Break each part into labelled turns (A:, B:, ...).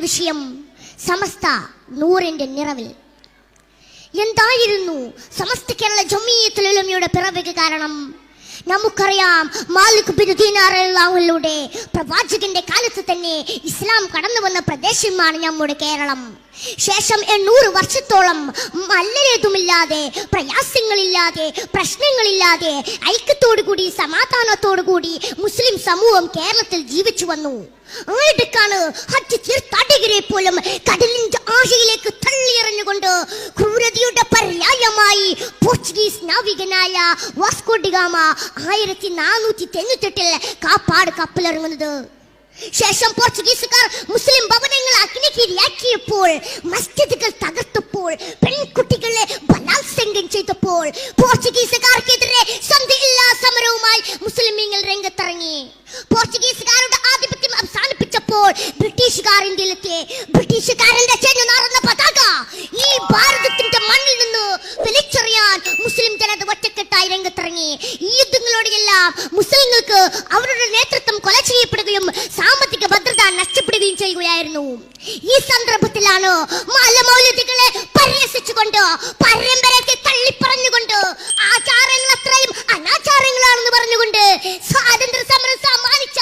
A: വിഷയം സമസ്ത നൂറിന്റെ നിറവിൽ. എന്തായിരുന്നു സമസ്ത കേരള ജംഇയ്യത്തുൽ ഉലമയുടെ പിറവിക്ക് കാരണം? നമുക്കറിയാം, മാലിക് ബിൻ ദീനാർ റളിയല്ലാഹുവിലൂടെ പ്രവാചകന്റെ കാലത്ത് തന്നെ ഇസ്ലാം കടന്നു വന്ന പ്രദേശമാണ് നമ്മുടെ കേരളം. ശേഷം 800 വർഷത്തോളം മല്ലരേതുമില്ലാതെ, പ്രയാസങ്ങളില്ലാതെ, പ്രശ്നങ്ങളില്ലാതെ, ഐക്യത്തോടുകൂടി സമാധാനത്തോടുകൂടി മുസ്ലിം സമൂഹം കേരളത്തിൽ ജീവിച്ചു വന്നു. ആയിടക്കാണ് ഹജ്ജ് തീർത്ഥാടകരെ പോലും കടലിന്റെ ആഴയിലേക്ക് തള്ളിയെറിഞ്ഞുകൊണ്ട് ക്രൂരതയുടെ പര്യായമായി പോർച്ചുഗീസ് നാവികനായ വാസ്കോ ഡി ഗാമ 1498 കാപ്പാട് കപ്പലിറങ്ങുന്നത്. ശേഷം പോർച്ചുഗീസുകാർ മുസ്ലിം ഭവനങ്ങൾ അഗ്നിക്കിരയാക്കിയപ്പോൾ, മസ്ജിദുകൾ തകർത്തപ്പോൾ, പെൺകുട്ടികളെ ബലാത്സംഗം ചെയ്തപ്പോൾ, പോർച്ചുഗീസുകാർക്കെതിരെ സന്ധിയില്ലാ സമരവുമായി മുസ്ലിമീങ്ങൾ രംഗത്തിറങ്ങി. പോർച്ചുഗീസുകാരുടെ ആധിപത്യം അവസാനിപ്പിച്ചപ്പോൾ ബ്രിട്ടീഷുകാർ ഇന്ത്യയിലെത്തി. ബ്രിട്ടീഷുകാരന്റെ ചെന്നുനാറുന്ന പതാക ഈ ഭാരതത്തിന്റെ മണ്ണിൽ നിന്ന് വലിച്ചെറിയാൻ മുസ്ലിം ജനത ഒറ്റക്കെട്ടായി രംഗത്തിറങ്ങി. ഈ യുദ്ധങ്ങളോടെല്ലാം മുസ്ലിങ്ങൾക്ക് അവരുടെ നേതൃത്വം കൊല ചെയ്യപ്പെടുകയും സാമ്പത്തിക ഭദ്രത നഷ്ടപ്പെടുകയും ചെയ്യുകയായിരുന്നു. ഈ സന്ദർഭത്തിലാണ് മൗലവികളെ പരിഹസിച്ചുകൊണ്ട്, പരമ്പരത്തെ തള്ളിപ്പറഞ്ഞുകൊണ്ട്, ആചാരങ്ങൾ അത്രയും അനാചാരങ്ങളാണെന്ന് പറഞ്ഞുകൊണ്ട് സ്വാതന്ത്ര്യ സമരം സമ്മാനിച്ച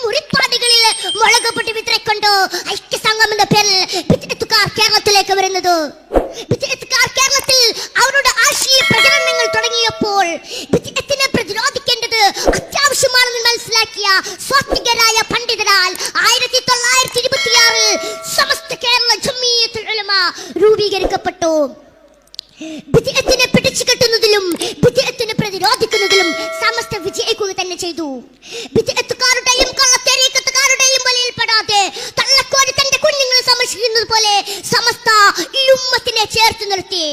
A: മുറിപ്പാടികളിൽ മുളകുപൊട്ടി വിതറിക്കൊണ്ട് ഐക്യസംഘം എന്ന പേരിൽ ബിദ്അത്തുകാർ കേരളത്തിലേക്ക് വരുന്നത്. ബിദ്അത്തുകാർ കേരളത്തിൽ അവരുടെ ആശയ പ്രചരണങ്ങൾ തുടങ്ങിയപ്പോൾ ബിദ്അത്തിനെ പ്രതിരോധിക്കേണ്ടത് അത്യാവശ്യമാണെന്ന് മനസ്സിലാക്കിയ സ്വാത്വികരായ പണ്ഡിതരാൽ 1926 സമസ്ത കേരള ജംഇയ്യത്തുൽ ഉലമ രൂപീകരിക്കപ്പെട്ടു. ബിദ്അത്തിനെ പിടിച്ചു കെട്ടുന്നതിലും ബിദ്അത്തിനെ പ്രതിരോധിക്കുന്നതിലും സമസ്ത വിജയിക്കുക തന്നെ ചെയ്തു. ബിദ്അത്തുകാരുടെയും കള്ളത്തരീക്കത്തുകാരുടെയും വലയിൽപ്പെടാതെ തള്ളക്കോരി തന്റെ കുഞ്ഞുങ്ങളെ സംരക്ഷിക്കുന്നത് പോലെ സമസ്ത ഈ ഉമ്മത്തിനെ ചേർത്ത് നിർത്തി.